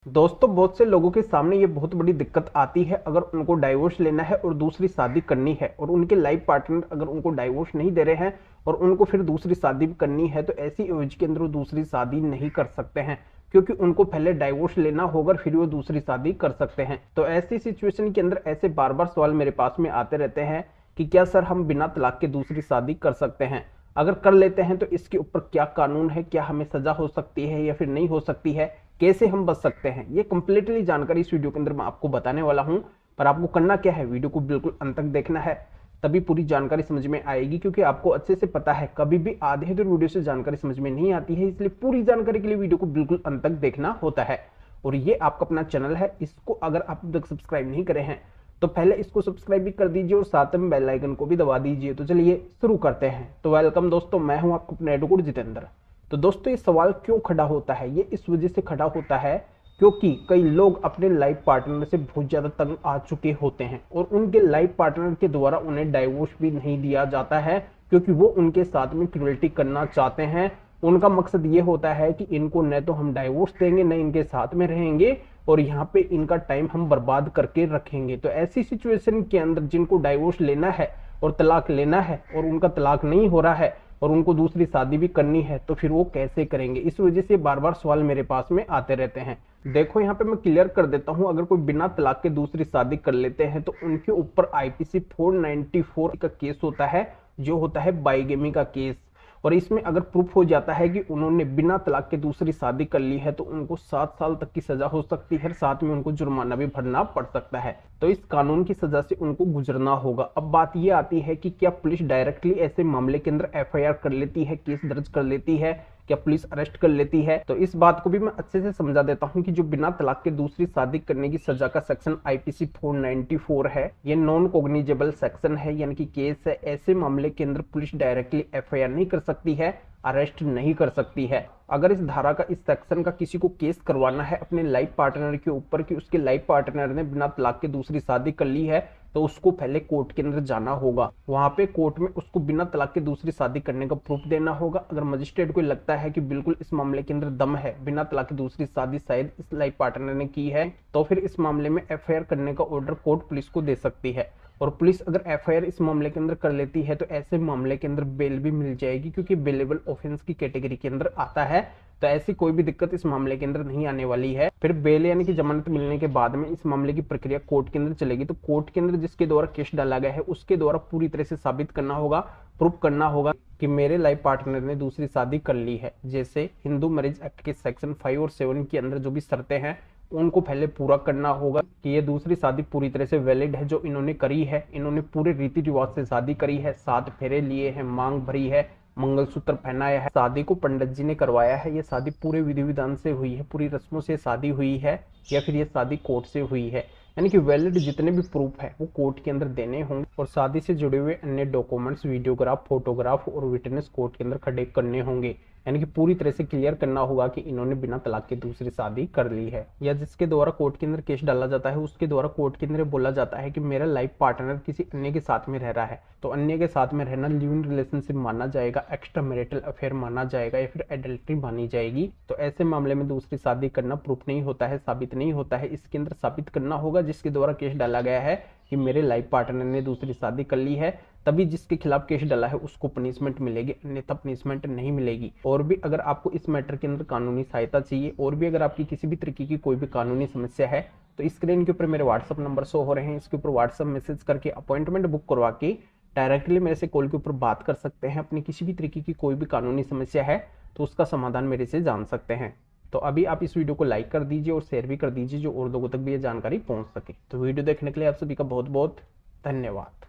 दोस्तों, बहुत से लोगों के सामने ये बहुत बड़ी दिक्कत आती है अगर उनको डाइवोर्स लेना है और दूसरी शादी करनी है और उनके लाइफ पार्टनर अगर उनको डाइवोर्स नहीं दे रहे हैं और उनको फिर दूसरी शादी भी करनी है तो ऐसी एज के अंदर वो दूसरी शादी नहीं कर सकते हैं, क्योंकि उनको पहले डाइवोर्स लेना होगा फिर वो दूसरी शादी कर सकते हैं। तो ऐसी सिचुएशन के अंदर ऐसे बार बार सवाल मेरे पास में आते रहते हैं कि क्या सर हम बिना तलाक के दूसरी शादी कर सकते हैं, अगर कर लेते हैं तो इसके ऊपर क्या कानून है, क्या हमें सजा हो सकती है या फिर नहीं हो सकती है, कैसे हम बच सकते हैं। ये कंप्लीटली जानकारी इस वीडियो के अंदर मैं आपको बताने वाला हूं। पर आपको करना क्या है, वीडियो को बिल्कुल अंत तक देखना है, तभी पूरी जानकारी समझ में आएगी। क्योंकि आपको अच्छे से पता है कभी भी आधे दूर वीडियो से जानकारी समझ में नहीं आती है, इसलिए पूरी जानकारी के लिए वीडियो को बिल्कुल अंत तक देखना होता है। और ये आपका अपना चैनल है, इसको अगर आप अब तक सब्सक्राइब नहीं करे हैं तो पहले इसको सब्सक्राइब भी कर दीजिए और साथ में बेल आइकन को भी दबा दीजिए। तो चलिए शुरू करते हैं। तो वेलकम दोस्तों, मैं हूं आपको अपना एडवोकेट जितेंद्र। तो दोस्तों, ये सवाल क्यों खड़ा होता है, ये इस वजह से खड़ा होता है क्योंकि कई लोग अपने लाइफ पार्टनर से बहुत ज्यादा तंग आ चुके होते हैं और उनके लाइफ पार्टनर के द्वारा उन्हें डाइवोर्स भी नहीं दिया जाता है, क्योंकि वो उनके साथ में क्रूएल्टी करना चाहते हैं। उनका मकसद ये होता है कि इनको न तो हम डाइवोर्स देंगे, न इनके साथ में रहेंगे और यहाँ पे इनका टाइम हम बर्बाद करके रखेंगे। तो ऐसी सिचुएशन के अंदर जिनको डाइवोर्स लेना है और तलाक लेना है और उनका तलाक नहीं हो रहा है और उनको दूसरी शादी भी करनी है, तो फिर वो कैसे करेंगे, इस वजह से बार बार सवाल मेरे पास में आते रहते हैं। देखो, यहाँ पे मैं क्लियर कर देता हूँ, अगर कोई बिना तलाक के दूसरी शादी कर लेते हैं तो उनके ऊपर आईपीसी 494 का केस होता है, जो होता है बाइगेमी का केस। और इसमें अगर प्रूफ हो जाता है कि उन्होंने बिना तलाक के दूसरी शादी कर ली है तो उनको 7 साल तक की सजा हो सकती है, साथ में उनको जुर्माना भी भरना पड़ सकता है। तो इस कानून की सजा से उनको गुजरना होगा। अब बात यह आती है कि क्या पुलिस डायरेक्टली ऐसे मामले के अंदर एफआईआर कर लेती है, केस दर्ज कर लेती है, क्या पुलिस अरेस्ट कर लेती है। तो इस बात को भी मैं अच्छे से समझा देता हूं कि जो बिना तलाक के दूसरी शादी करने की सजा का सेक्शन आईपीसी 494 है, ये नॉन कॉग्निजेबल सेक्शन है, यानी कि केस है। ऐसे मामले के अंदर पुलिस डायरेक्टली एफआईआर नहीं कर सकती है, अरेस्ट नहीं कर सकती है। अगर इस धारा का, इस सेक्शन का किसी को केस करवाना है अपने लाइफ पार्टनर के ऊपर कि उसके लाइफ पार्टनर ने बिना तलाक के दूसरी शादी कर ली है, तो उसको पहले कोर्ट के अंदर जाना होगा। वहां पे कोर्ट में उसको बिना तलाक के दूसरी शादी करने का प्रूफ देना होगा। अगर मजिस्ट्रेट को लगता है कि बिल्कुल इस मामले के अंदर दम है, बिना तलाक की दूसरी शादी शायद इस लाइफ पार्टनर ने की है, तो फिर इस मामले में एफआईआर करने का ऑर्डर कोर्ट पुलिस को दे सकती है। और पुलिस अगर एफआईआर इस मामले के अंदर कर लेती है तो ऐसे मामले के अंदर बेल भी मिल जाएगी, क्योंकि बेलेबल ऑफेंस की कैटेगरी के अंदर आता है। तो ऐसी कोई भी दिक्कत इस मामले के अंदर नहीं आने वाली है। फिर बेल यानी कि जमानत मिलने के बाद में इस मामले की प्रक्रिया कोर्ट के अंदर चलेगी। तो कोर्ट के अंदर जिसके द्वारा केस डाला गया है उसके द्वारा पूरी तरह से साबित करना होगा, प्रूफ करना होगा कि मेरे लाइफ पार्टनर ने दूसरी शादी कर ली है। जैसे हिंदू मैरिज एक्ट के सेक्शन 5 और 7 के अंदर जो भी शर्तें हैं उनको पहले पूरा करना होगा कि ये दूसरी शादी पूरी तरह से वैलिड है जो इन्होंने करी है। इन्होंने पूरे रीति रिवाज से शादी करी है, 7 फेरे लिए हैं, मांग भरी है, मंगलसूत्र पहनाया है, शादी को पंडित जी ने करवाया है, ये शादी पूरे विधि विधान से हुई है, पूरी रस्मों से शादी हुई है, या फिर ये शादी कोर्ट से हुई है। यानी कि वैलिड जितने भी प्रूफ है वो कोर्ट के अंदर देने होंगे और शादी से जुड़े हुए अन्य डॉक्यूमेंट्स, वीडियोग्राफ, फोटोग्राफ और विटनेस कोर्ट के अंदर खड़े करने होंगे। यानी कि पूरी तरह से क्लियर करना होगा कि इन्होंने बिना तलाक की दूसरी शादी कर ली है। या जिसके द्वारा कोर्ट के अंदर केस डाला जाता है उसके द्वारा कोर्ट के अंदर बोला जाता है कि मेरा लाइफ पार्टनर किसी अन्य के साथ में रह रहा है, तो अन्य के साथ में रहना लिव इन रिलेशनशिप माना जाएगा, एक्स्ट्रा मैरिटल अफेयर माना जाएगा या फिर एडल्ट्री मानी जाएगी। तो ऐसे मामले में दूसरी शादी करना प्रूफ नहीं होता है, साबित नहीं होता है। इसके अंदर साबित करना होगा जिसके द्वारा केस डाला गया है कि मेरे लाइफ पार्टनर ने दूसरी शादी कर ली है, तभी जिसके खिलाफ केस डाला है उसको पनिशमेंट मिलेगी, अन्यथा पनिशमेंट नहीं मिलेगी। और भी अगर आपको इस मैटर के अंदर कानूनी सहायता चाहिए और भी अगर आपकी किसी भी तरीके की कोई भी कानूनी समस्या है तो स्क्रीन के ऊपर मेरे व्हाट्सअप नंबर शो हो रहे हैं, इसके ऊपर व्हाट्सअप मैसेज करके अपॉइंटमेंट बुक करवा के डायरेक्टली मेरे से कॉल के ऊपर बात कर सकते हैं। अपनी किसी भी तरीके की कोई भी कानूनी समस्या है तो उसका समाधान मेरे से जान सकते हैं। तो अभी आप इस वीडियो को लाइक कर दीजिए और शेयर भी कर दीजिए, जो और लोगों तक भी ये जानकारी पहुंच सके। तो वीडियो देखने के लिए आप सभी का बहुत बहुत धन्यवाद।